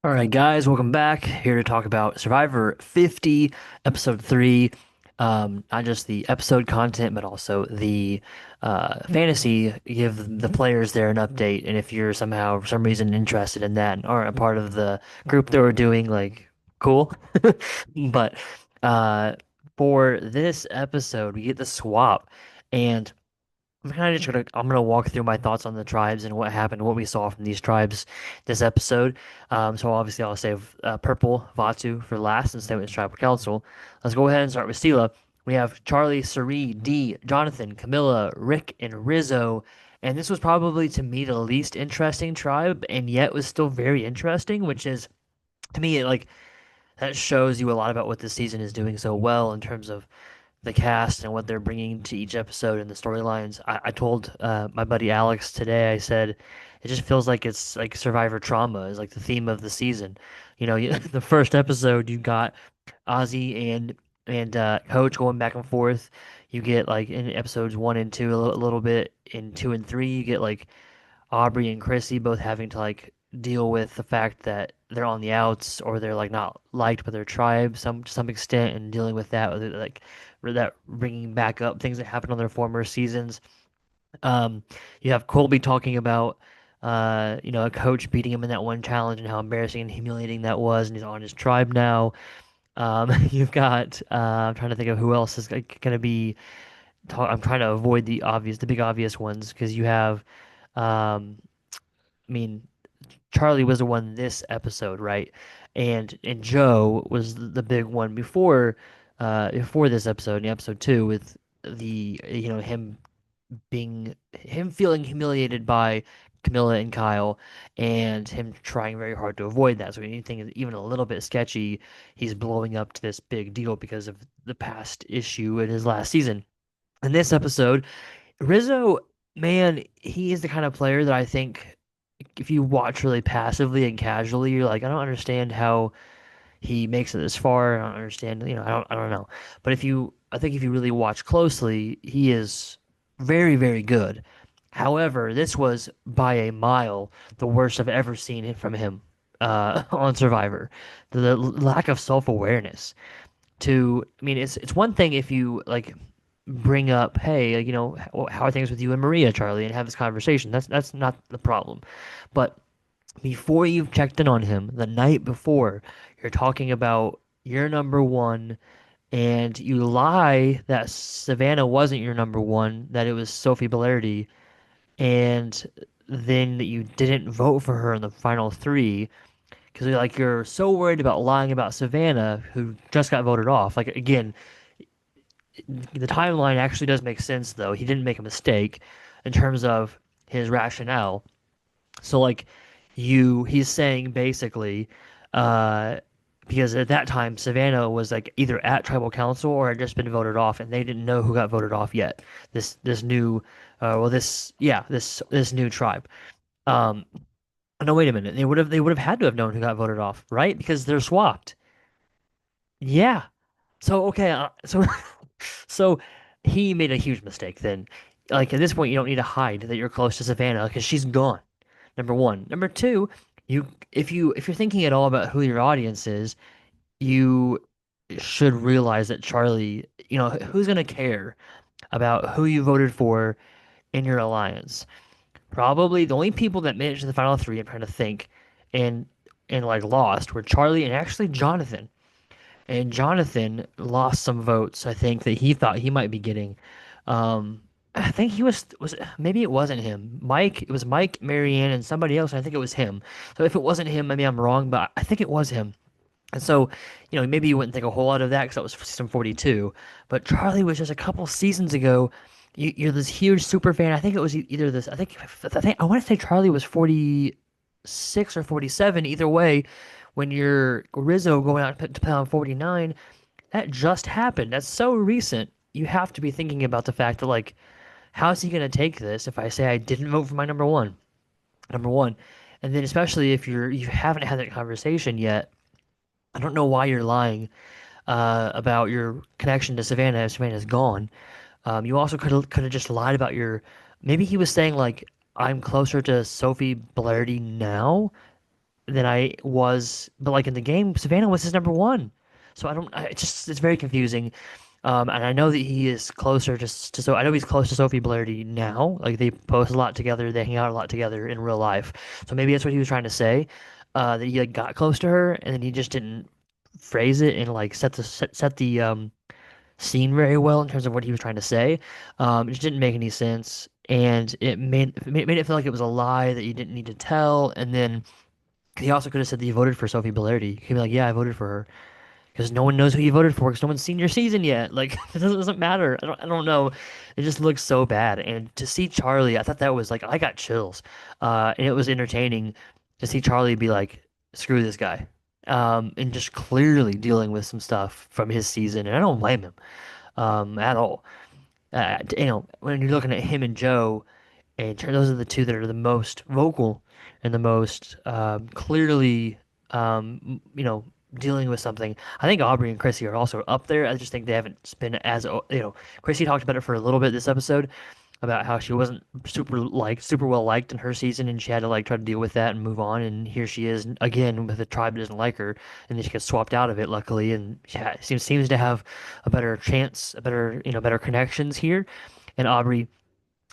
All right, guys, welcome back. Here to talk about Survivor 50, Episode 3. Not just the episode content, but also the fantasy. Give the players there an update. And if you're somehow, for some reason, interested in that and aren't a part of the group that we're doing, like, cool. But uh, for this episode, we get the swap. And I'm gonna walk through my thoughts on the tribes and what happened, what we saw from these tribes this episode. So obviously I'll save Purple Vatu for last and stay with Tribal Council. Let's go ahead and start with Sela. We have Charlie, Sari, Dee, Jonathan, Camilla, Rick, and Rizzo. And this was probably to me the least interesting tribe, and yet was still very interesting, which is to me like that shows you a lot about what this season is doing so well in terms of the cast and what they're bringing to each episode and the storylines. I told my buddy Alex today, I said, it just feels like it's like Survivor trauma is like the theme of the season. The first episode you got Ozzy and Coach going back and forth. You get like in episodes 1 and 2 a little bit. In 2 and 3, you get like Aubrey and Chrissy both having to like deal with the fact that they're on the outs or they're like not liked by their tribe some to some extent and dealing with that like that bringing back up things that happened on their former seasons. Um, you have Colby talking about a coach beating him in that one challenge and how embarrassing and humiliating that was, and he's on his tribe now. You've got I'm trying to think of who else is going to be. I'm trying to avoid the big obvious ones because you have. Um, I mean, Charlie was the one this episode, right? And Joe was the big one before this episode, in episode 2, with the him feeling humiliated by Camilla and Kyle, and him trying very hard to avoid that. So anything is even a little bit sketchy, he's blowing up to this big deal because of the past issue in his last season. In this episode, Rizzo, man, he is the kind of player that I think if you watch really passively and casually, you're like, I don't understand how he makes it this far. I don't understand, I don't know. But I think if you really watch closely, he is very, very good. However, this was by a mile the worst I've ever seen it from him on Survivor. The lack of self-awareness I mean, it's one thing if you like bring up, hey, how are things with you and Maria, Charlie, and have this conversation. That's not the problem. But before you've checked in on him the night before, you're talking about your number one, and you lie that Savannah wasn't your number one, that it was Sophie Bellardi, and then that you didn't vote for her in the final three because like you're so worried about lying about Savannah, who just got voted off. Like again, the timeline actually does make sense though. He didn't make a mistake in terms of his rationale. So like he's saying basically, uh, because at that time Savannah was like either at tribal council or had just been voted off, and they didn't know who got voted off yet. This new, well this yeah this new tribe. Um, no, wait a minute. They would have had to have known who got voted off, right? Because they're swapped. Yeah. So okay, so he made a huge mistake then. Like at this point, you don't need to hide that you're close to Savannah because she's gone. Number one. Number two, if you're thinking at all about who your audience is, you should realize that Charlie, who's gonna care about who you voted for in your alliance? Probably the only people that made it to the final three, I'm trying to think, and and like lost were Charlie and actually Jonathan. And Jonathan lost some votes, I think, that he thought he might be getting. I think he was maybe it wasn't him. It was Mike, Marianne, and somebody else. I think it was him. So if it wasn't him, maybe I'm wrong, but I think it was him. And so, maybe you wouldn't think a whole lot of that because that was season 42. But Charlie was just a couple seasons ago. You're this huge super fan. I think it was either this. I think I want to say Charlie was 46 or 47. Either way, when you're Rizzo going out to pound 49, that just happened. That's so recent. You have to be thinking about the fact that like, how's he gonna take this if I say I didn't vote for my number one? Number one. And then especially if you haven't had that conversation yet, I don't know why you're lying about your connection to Savannah if Savannah's gone. You also could have just lied about your. Maybe he was saying like I'm closer to Sophie Blardy now, than I was, but like in the game, Savannah was his number one. So I don't, I it's just, it's very confusing. And I know that he is closer so I know he's close to Sophie Blardy now. Like they post a lot together, they hang out a lot together in real life. So maybe that's what he was trying to say, that he like got close to her and then he just didn't phrase it and like set the scene very well in terms of what he was trying to say. It just didn't make any sense. And it made it feel like it was a lie that you didn't need to tell. And then he also could have said that he voted for Sophie Blardy. He could be like, "Yeah, I voted for her," because no one knows who you voted for because no one's seen your season yet. Like it doesn't matter. I don't know. It just looks so bad. And to see Charlie, I thought that was like I got chills. And it was entertaining to see Charlie be like, screw this guy. And just clearly dealing with some stuff from his season, and I don't blame him at all. When you're looking at him and Joe, and those are the two that are the most vocal and the most clearly, dealing with something. I think Aubrey and Chrissy are also up there. I just think they haven't been Chrissy talked about it for a little bit this episode about how she wasn't super well liked in her season, and she had to like try to deal with that and move on. And here she is again with a tribe that doesn't like her, and then she gets swapped out of it, luckily, and seems to have a better chance, better connections here. And Aubrey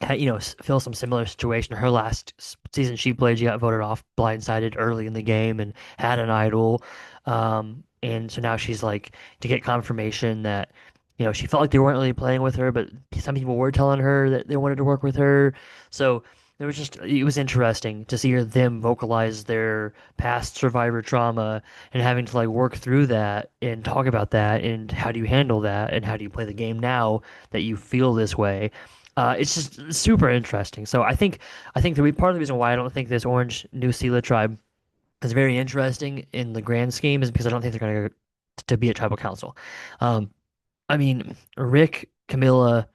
had, feel some similar situation. Her last season she played, she got voted off blindsided early in the game and had an idol. And so now she's like to get confirmation that, she felt like they weren't really playing with her, but some people were telling her that they wanted to work with her. So it was interesting to see them vocalize their past survivor trauma and having to like work through that and talk about that and how do you handle that and how do you play the game now that you feel this way. It's just super interesting. So I think part of the reason why I don't think this Orange New Sela tribe is very interesting in the grand scheme is because I don't think they're going to go to be a tribal council. Um, I mean, Rick, Camilla,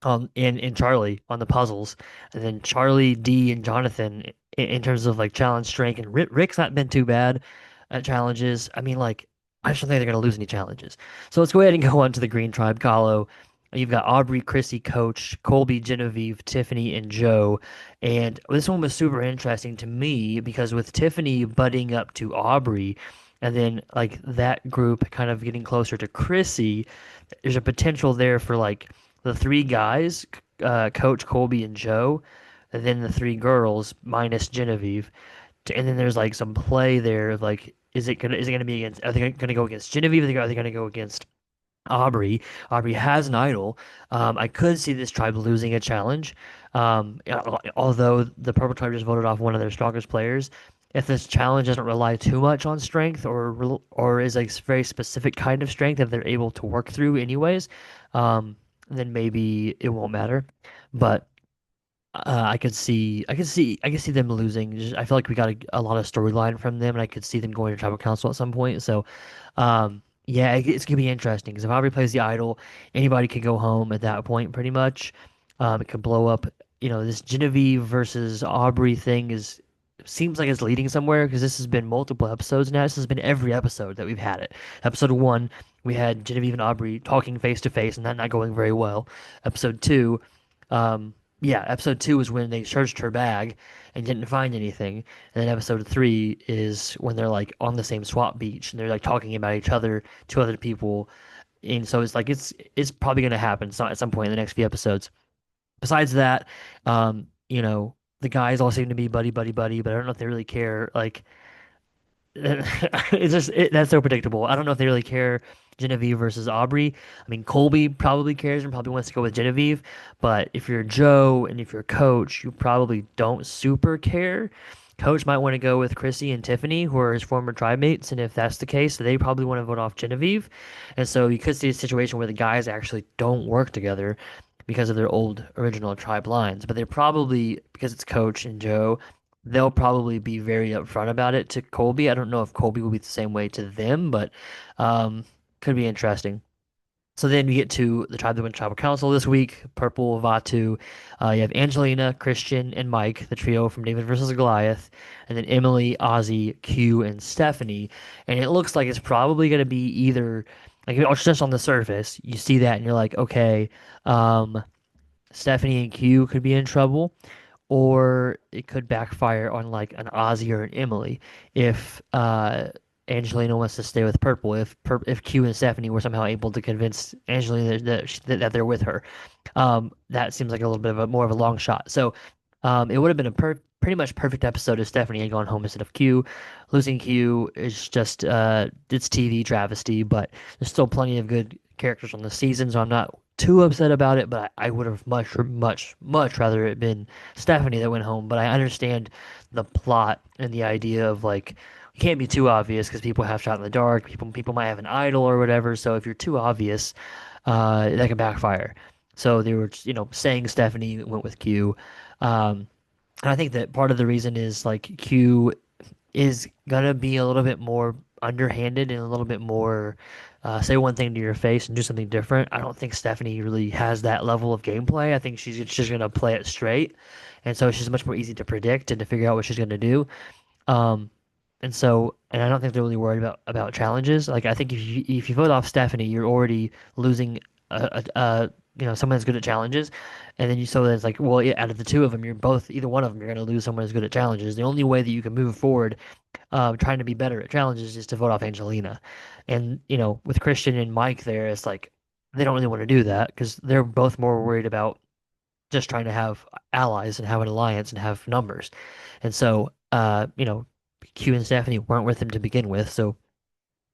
and Charlie on the puzzles, and then Charlie, D, and Jonathan in terms of like challenge strength. And Rick's not been too bad at challenges. I mean, like I just don't think they're gonna lose any challenges. So let's go ahead and go on to the Green Tribe, Kahlo. You've got Aubrey, Chrissy, Coach, Colby, Genevieve, Tiffany, and Joe. And this one was super interesting to me because with Tiffany butting up to Aubrey, and then like that group kind of getting closer to Chrissy, there's a potential there for like the three guys, Coach, Colby, and Joe, and then the three girls minus Genevieve. And then there's like some play there of like, is it gonna be against? Are they gonna go against Genevieve? Are they gonna go against Aubrey? Aubrey has an idol. I could see this tribe losing a challenge. Although the Purple Tribe just voted off one of their strongest players. If this challenge doesn't rely too much on strength or is a very specific kind of strength that they're able to work through anyways, then maybe it won't matter. But I could see them losing. I feel like we got a lot of storyline from them, and I could see them going to tribal council at some point. So, yeah, it's gonna be interesting because if Aubrey plays the idol, anybody could go home at that point, pretty much. It could blow up. This Genevieve versus Aubrey thing seems like it's leading somewhere because this has been multiple episodes now. This has been every episode that we've had it. Episode one, we had Genevieve and Aubrey talking face to face, and that not going very well. Episode two. Yeah, episode two is when they searched her bag and didn't find anything. And then episode three is when they're like on the same swap beach and they're like talking about each other to other people. And so it's like it's probably gonna happen at some point in the next few episodes. Besides that, the guys all seem to be buddy, buddy, buddy, but I don't know if they really care. Like that's so predictable. I don't know if they really care Genevieve versus Aubrey. I mean, Colby probably cares and probably wants to go with Genevieve, but if you're Joe and if you're Coach, you probably don't super care. Coach might want to go with Chrissy and Tiffany, who are his former tribe mates, and if that's the case, they probably want to vote off Genevieve. And so you could see a situation where the guys actually don't work together because of their old original tribe lines. But they're probably, because it's Coach and Joe, they'll probably be very upfront about it to Colby. I don't know if Colby will be the same way to them, but um, could be interesting. So then we get to the tribe that went to tribal council this week. Purple, Vatu. You have Angelina, Christian, and Mike, the trio from David versus Goliath. And then Emily, Ozzy, Q, and Stephanie. And it looks like it's probably going to be either, like, just on the surface, you see that and you're like, okay, Stephanie and Q could be in trouble, or it could backfire on like an Ozzy or an Emily if Angelina wants to stay with Purple. If Q and Stephanie were somehow able to convince Angelina that they're with her, that seems like a little bit of a more of a long shot. So it would have been a pretty much perfect episode if Stephanie had gone home instead of Q. Losing Q is just it's TV travesty, but there's still plenty of good characters on the season, so I'm not too upset about it. But I would have much rather it been Stephanie that went home. But I understand the plot and the idea of like it can't be too obvious because people have shot in the dark. People might have an idol or whatever. So if you're too obvious, that can backfire. So they were, saying Stephanie went with Q. Um, and I think that part of the reason is like Q is gonna be a little bit more underhanded and a little bit more say one thing to your face and do something different. I don't think Stephanie really has that level of gameplay. I think she's just gonna play it straight, and so she's much more easy to predict and to figure out what she's gonna do. Um, and I don't think they're really worried about challenges. Like I think if you vote off Stephanie, you're already losing someone that's good at challenges, and then so it's like, well, yeah, out of the two of them, either one of them, you're going to lose someone who's good at challenges. The only way that you can move forward, trying to be better at challenges, is to vote off Angelina, and with Christian and Mike there, it's like they don't really want to do that because they're both more worried about just trying to have allies and have an alliance and have numbers, and so Q and Stephanie weren't with him to begin with, so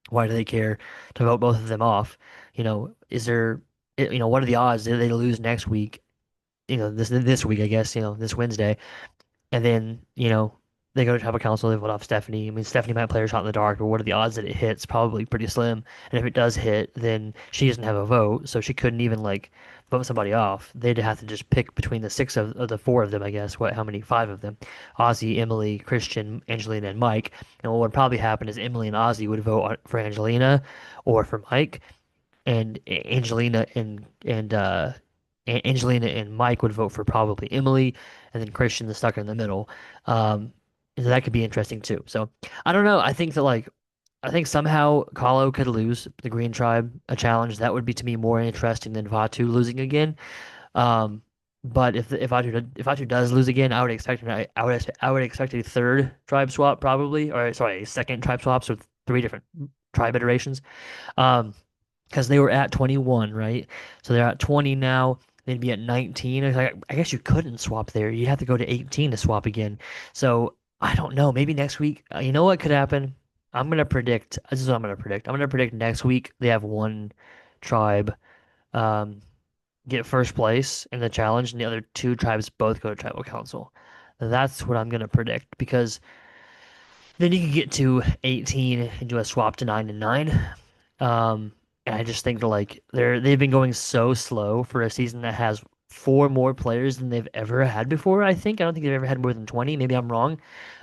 why do they care to vote both of them off? Is there, what are the odds that they lose next week? This week, I guess, this Wednesday, and then they go to tribal council, they vote off Stephanie. I mean, Stephanie might play her shot in the dark, but what are the odds that it hits? Probably pretty slim. And if it does hit, then she doesn't have a vote, so she couldn't even like vote somebody off. They'd have to just pick between the six of the four of them, I guess. How many? Five of them: Ozzy, Emily, Christian, Angelina, and Mike. And what would probably happen is Emily and Ozzy would vote for Angelina or for Mike, and Angelina and Mike would vote for probably Emily, and then Christian is stuck in the middle. So that could be interesting too. So I don't know. I think somehow Kahlo could lose the Green Tribe a challenge. That would be to me more interesting than Vatu losing again. Um, but if Vatu does lose again, I would expect a third tribe swap probably, or sorry, a second tribe swap, so three different tribe iterations. Um, because they were at 21, right? So they're at 20 now. They'd be at 19. I guess you couldn't swap there. You'd have to go to 18 to swap again. So I don't know. Maybe next week. You know what could happen? I'm gonna predict. This is what I'm gonna predict. I'm gonna predict next week they have one tribe um, get first place in the challenge, and the other two tribes both go to tribal council. That's what I'm gonna predict because then you can get to 18 and do a swap to 9 and 9. And I just think that like they've been going so slow for a season that has four more players than they've ever had before. I don't think they've ever had more than 20. Maybe I'm wrong.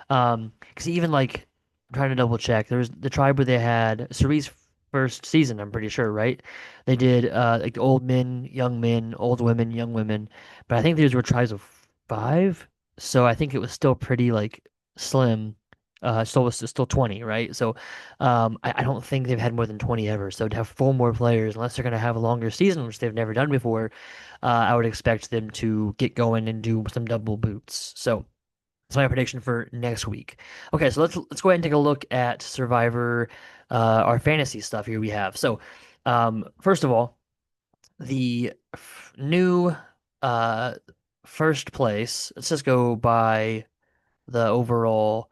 Because even like I'm trying to double check. There was the tribe where they had Cerie's first season. I'm pretty sure, right? They did like the old men, young men, old women, young women. But I think these were tribes of five. So I think it was still pretty like slim. Still 20, right? So, I don't think they've had more than 20 ever. So to have four more players, unless they're going to have a longer season, which they've never done before, I would expect them to get going and do some double boots. So that's my prediction for next week. Okay, so let's go ahead and take a look at Survivor, our fantasy stuff here we have. So, first of all, the new uh first place. Let's just go by the overall.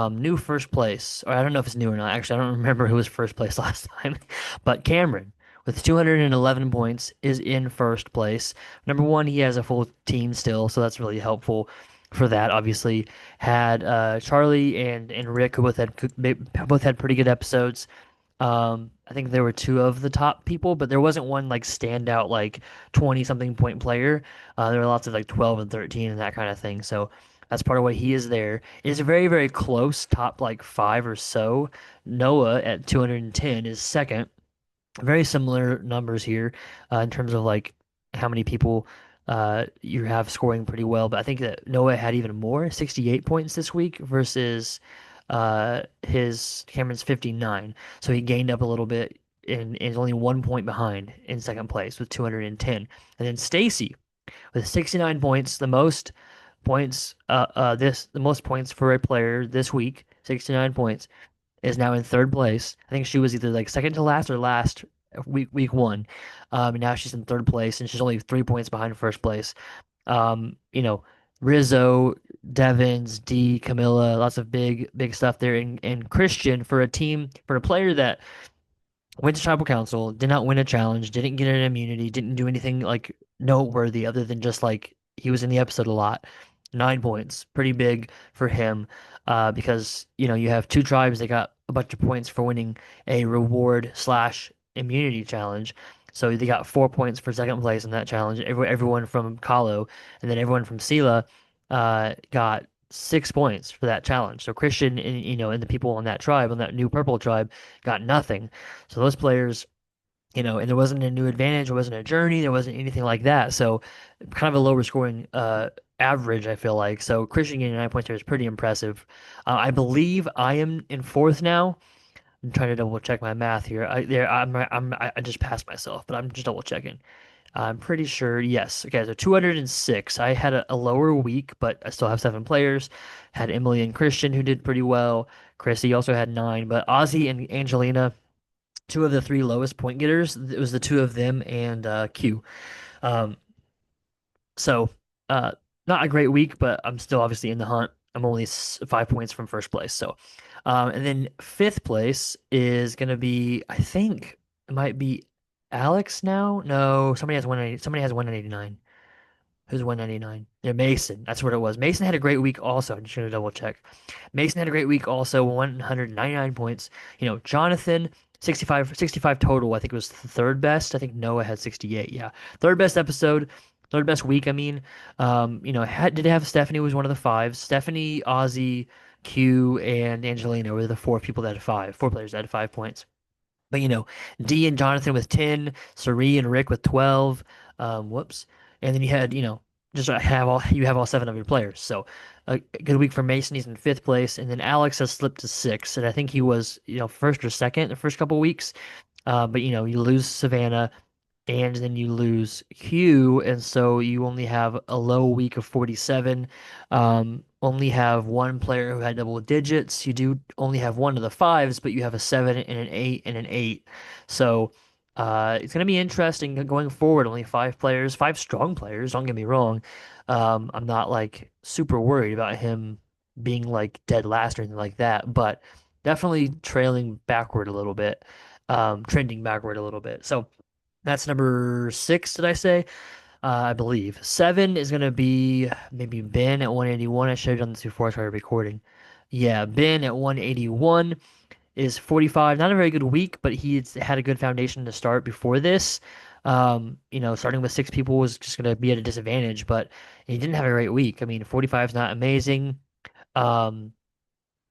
New first place, or I don't know if it's new or not. Actually, I don't remember who was first place last time. But Cameron, with 211 points, is in first place. Number one, he has a full team still, so that's really helpful for that. Obviously, had Charlie and Rick, who both had pretty good episodes. I think there were two of the top people, but there wasn't one like standout like 20 something point player. There were lots of like 12 and 13 and that kind of thing. So that's part of why he is there. It is a very, very close top like five or so. Noah at 210 is second. Very similar numbers here in terms of like how many people you have scoring pretty well. But I think that Noah had even more, 68 points this week versus his Cameron's 59. So he gained up a little bit and is only 1 point behind in second place with 210. And then Stacy with 69 points, the most. points. The most points for a player this week, 69 points, is now in third place. I think she was either like second to last or last week one. And now she's in third place, and she's only 3 points behind first place. You know, Rizzo, Devins, D, Camilla, lots of big stuff there, and Christian for a team for a player that went to tribal council, did not win a challenge, didn't get an immunity, didn't do anything like noteworthy other than just like he was in the episode a lot. 9 points, pretty big for him, because you have two tribes that got a bunch of points for winning a reward slash immunity challenge. So they got 4 points for second place in that challenge. Everyone from Kahlo and then everyone from Sela got 6 points for that challenge. So Christian and and the people on that tribe, on that new purple tribe, got nothing. So those players, and there wasn't a new advantage, there wasn't a journey, there wasn't anything like that. So kind of a lower scoring average, I feel like. So Christian getting 9 points here is pretty impressive. I believe I am in fourth now. I'm trying to double check my math here. I just passed myself, but I'm just double checking. I'm pretty sure, yes. Okay, so 206. I had a lower week, but I still have 7 players. Had Emily and Christian who did pretty well. Chrissy also had 9, but Ozzy and Angelina, two of the three lowest point getters. It was the two of them and Q. Um, so not a great week, but I'm still obviously in the hunt. I'm only 5 points from first place. So, and then fifth place is gonna be, I think it might be Alex now. No, somebody has 180. Somebody has 189. Who's 199? Yeah, Mason. That's what it was. Mason had a great week also. I'm just gonna double check. Mason had a great week also, 199 points. Jonathan, 65 total. I think it was the third best. I think Noah had 68. Yeah. Third best episode, third best week, I mean. Did have Stephanie was one of the fives. Stephanie, Ozzy, Q, and Angelina were the four people that had five, four players that had 5 points. But D and Jonathan with 10, Sari and Rick with 12. Whoops. And then you had, just have all seven of your players. So a good week for Mason. He's in fifth place, and then Alex has slipped to sixth, and I think he was, first or second the first couple weeks. But you lose Savannah, and then you lose Q, and so you only have a low week of 47. Only have one player who had double digits. You do only have one of the fives, but you have a seven and an eight and an eight. So it's going to be interesting going forward. Only five players, five strong players. Don't get me wrong. I'm not like super worried about him being like dead last or anything like that, but definitely trailing backward a little bit, trending backward a little bit. So. That's number six, did I say? I believe. Seven is going to be maybe Ben at 181. I should have done this before I started recording. Yeah, Ben at 181 is 45. Not a very good week, but he's had a good foundation to start before this. Starting with six people was just going to be at a disadvantage, but he didn't have a great week. I mean, 45 is not amazing. Um,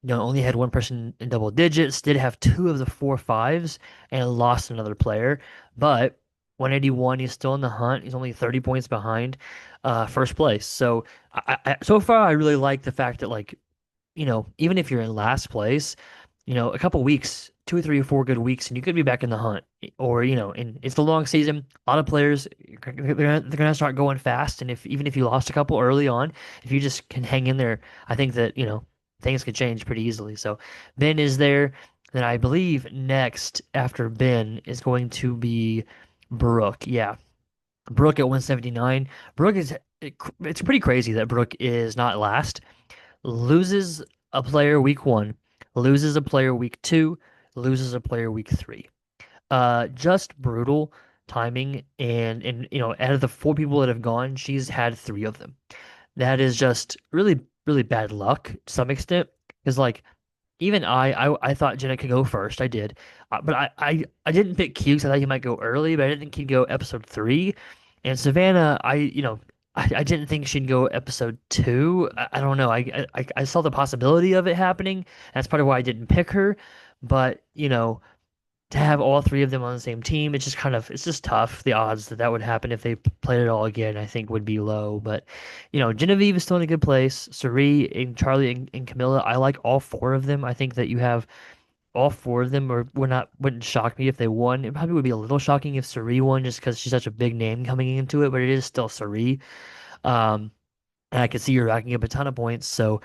only had one person in double digits, did have two of the four fives, and lost another player. But 181, he's still in the hunt. He's only 30 points behind first place. So so far, I really like the fact that, like, even if you're in last place, a couple weeks, 2 or 3 or 4 good weeks, and you could be back in the hunt. Or, and it's the long season. A lot of players, they're gonna start going fast. And even if you lost a couple early on, if you just can hang in there, I think that, things could change pretty easily. So Ben is there. Then I believe next after Ben is going to be Brooke. Yeah. Brooke at 179. Brooke it's pretty crazy that Brooke is not last. Loses a player week one, loses a player week two, loses a player week three. Just brutal timing, and out of the four people that have gone, she's had three of them. That is just really, really bad luck to some extent. Because like even I thought Jenna could go first. I did, but I didn't pick Q because I thought he might go early, but I didn't think he'd go episode three. And Savannah, I didn't think she'd go episode two. I don't know. I saw the possibility of it happening. That's part of why I didn't pick her. But to have all three of them on the same team, it's just tough. The odds that that would happen if they played it all again, I think would be low. But Genevieve is still in a good place. Sari and Charlie and Camilla, I like all four of them. I think that you have all four of them, or wouldn't shock me if they won. It probably would be a little shocking if Sari won, just because she's such a big name coming into it. But it is still Sari. Um, And I could see her racking up a ton of points. So,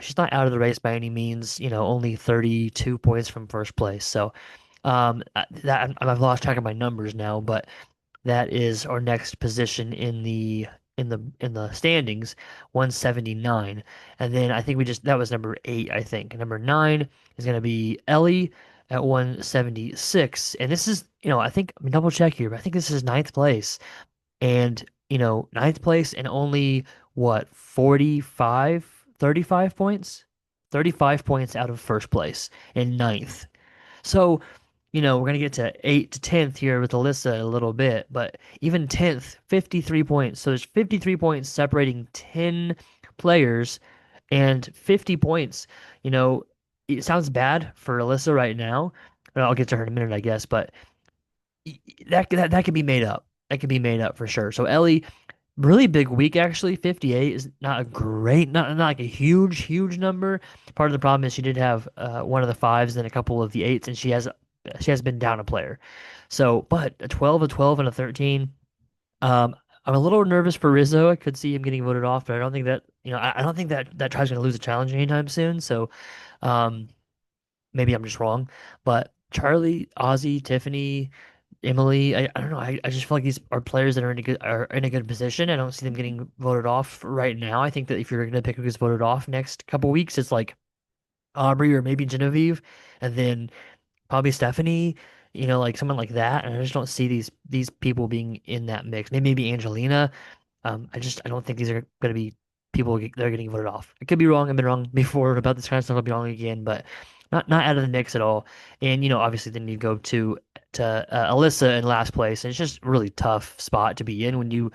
she's not out of the race by any means, only 32 points from first place. So, I've lost track of my numbers now, but that is our next position in the standings, 179. And then I think that was number 8, I think. Number 9 is going to be Ellie at 176. And this is, I think I'm double check here, but I think this is ninth place. And, ninth place and only what, 35 points? 35 points out of first place in ninth. So, we're going to get to 8 to 10th here with Alyssa in a little bit, but even 10th, 53 points. So there's 53 points separating 10 players and 50 points. You know, it sounds bad for Alyssa right now. I'll get to her in a minute, I guess, but that can be made up. That can be made up for sure. So Ellie, really big week actually. 58 is not a great, not like a huge number. Part of the problem is she did have one of the fives and a couple of the eights, and she has been down a player. So, but a 12, a 12, and a 13. I'm a little nervous for Rizzo. I could see him getting voted off, but I don't think that I don't think that tribe's going to lose a challenge anytime soon. So, um, maybe I'm just wrong. But Charlie, Ozzy, Tiffany, Emily, I don't know. I just feel like these are players that are in a good position. I don't see them getting voted off right now. I think that if you're gonna pick who gets voted off next couple weeks, it's like Aubrey or maybe Genevieve, and then probably Stephanie, like someone like that. And I just don't see these people being in that mix. Maybe Angelina. I don't think these are going to be people that are getting voted off. I could be wrong. I've been wrong before about this kind of stuff. I'll be wrong again, but not out of the mix at all. And obviously, then you go to Alyssa in last place, and it's just a really tough spot to be in when you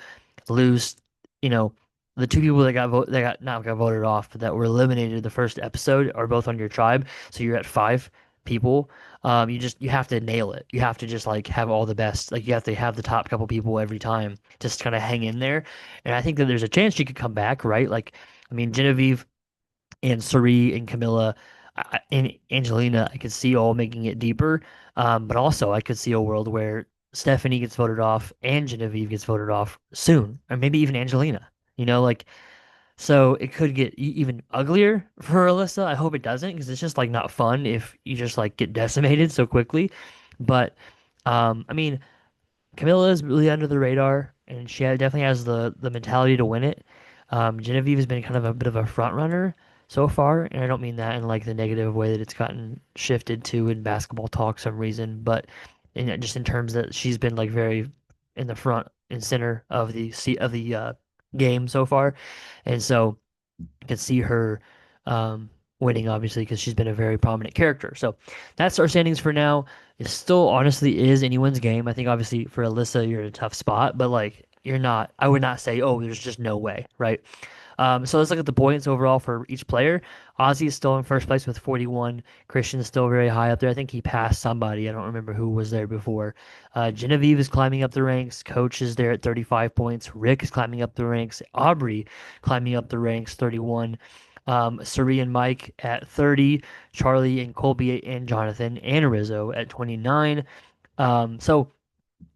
lose. You know, the two people that got voted off that were eliminated the first episode are both on your tribe, so you're at 5 people. You have to nail it. You have to just like have all the best. Like you have to have the top couple people every time. Just kind of hang in there. And I think that there's a chance she could come back, right? Like, I mean, Genevieve and Suri and Camilla and Angelina, I could see all making it deeper. But also I could see a world where Stephanie gets voted off and Genevieve gets voted off soon, or maybe even Angelina. Like so it could get even uglier for Alyssa. I hope it doesn't because it's just like not fun if you just like get decimated so quickly. But I mean, Camilla is really under the radar, and definitely has the mentality to win it. Genevieve has been kind of a bit of a front runner so far, and I don't mean that in like the negative way that it's gotten shifted to in basketball talk some reason, but just in terms that she's been like very in the front and center of the game so far, and so I could see her winning, obviously, because she's been a very prominent character. So that's our standings for now. It still honestly is anyone's game. I think, obviously, for Alyssa, you're in a tough spot, but like, you're not, I would not say, oh, there's just no way, right? So let's look at the points overall for each player. Ozzy is still in first place with 41. Christian is still very high up there. I think he passed somebody. I don't remember who was there before. Genevieve is climbing up the ranks. Coach is there at 35 points. Rick is climbing up the ranks. Aubrey climbing up the ranks, 31. Suri and Mike at 30. Charlie and Colby and Jonathan and Rizzo at 29. So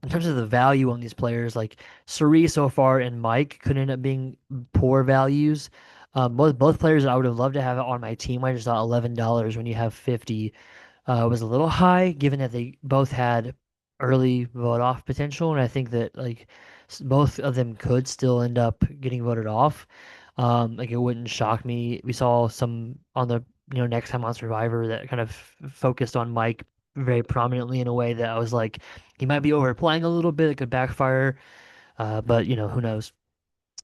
in terms of the value on these players, like Suri so far and Mike could end up being poor values. Both players I would have loved to have on my team. I just thought $11 when you have 50 was a little high, given that they both had early vote off potential, and I think that like both of them could still end up getting voted off. Like it wouldn't shock me. We saw some on the next time on Survivor that kind of focused on Mike very prominently in a way that I was like, he might be overplaying a little bit. It could backfire, but who knows.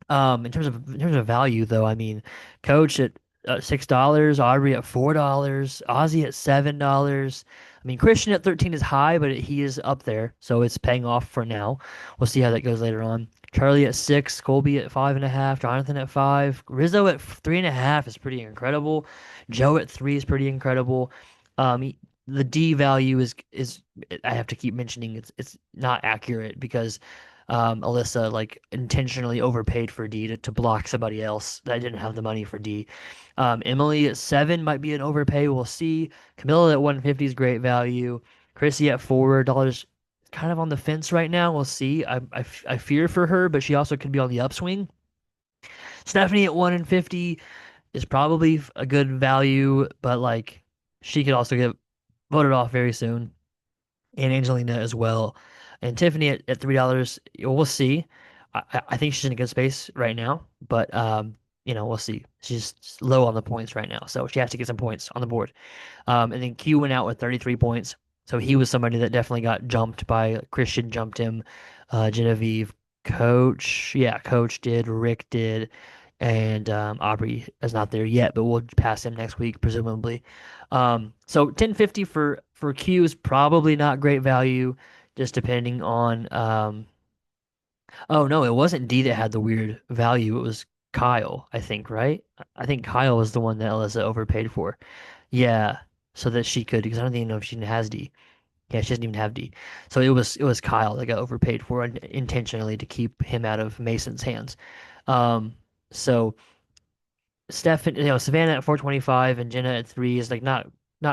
In terms of value, though, I mean, Coach at $6, Aubrey at $4, Ozzy at $7. I mean, Christian at 13 is high, but he is up there, so it's paying off for now. We'll see how that goes later on. Charlie at 6, Colby at 5.5, Jonathan at 5, Rizzo at 3.5 is pretty incredible. Joe at 3 is pretty incredible. The D value is I have to keep mentioning it's not accurate because Alyssa like intentionally overpaid for D to block somebody else that didn't have the money for D. Emily at 7 might be an overpay. We'll see. Camilla at 150 is great value. Chrissy at $4, kind of on the fence right now. We'll see. I fear for her, but she also could be on the upswing. Stephanie at 1 in 50 is probably a good value, but like she could also get voted off very soon, and Angelina as well. And Tiffany at $3, we'll see. I think she's in a good space right now, but we'll see. She's low on the points right now, so she has to get some points on the board. And then Q went out with 33 points. So he was somebody that definitely got jumped by Christian jumped him, Genevieve, Coach. Yeah, Coach did, Rick did, and Aubrey is not there yet, but we'll pass him next week, presumably. So 1050 for Q is probably not great value, just depending on oh no, it wasn't D that had the weird value. It was Kyle, I think, right? I think Kyle was the one that Alyssa overpaid for. Yeah, so that she could, because I don't even know if she has D. Yeah, she doesn't even have D. So it was Kyle that got overpaid for intentionally to keep him out of Mason's hands. Um, so Savannah at 425 and Jenna at 3 is like not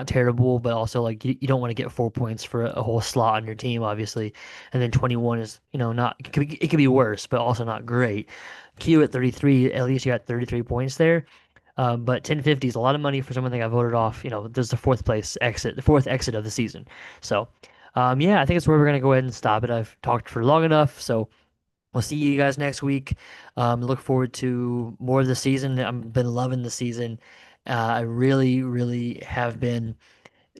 terrible, but also like you don't want to get 4 points for a whole slot on your team, obviously. And then 21 is not it could be worse, but also not great. Q at 33, at least you got 33 points there. But 1050 is a lot of money for someone that got voted off. There's the fourth place exit, the fourth exit of the season. So, yeah, I think it's where we're gonna go ahead and stop it. I've talked for long enough, so we'll see you guys next week. Look forward to more of the season. I've been loving the season. I really, really have been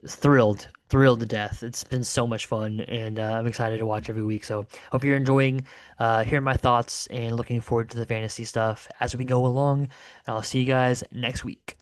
thrilled to death. It's been so much fun, and I'm excited to watch every week. So hope you're enjoying hearing my thoughts and looking forward to the fantasy stuff as we go along. And I'll see you guys next week.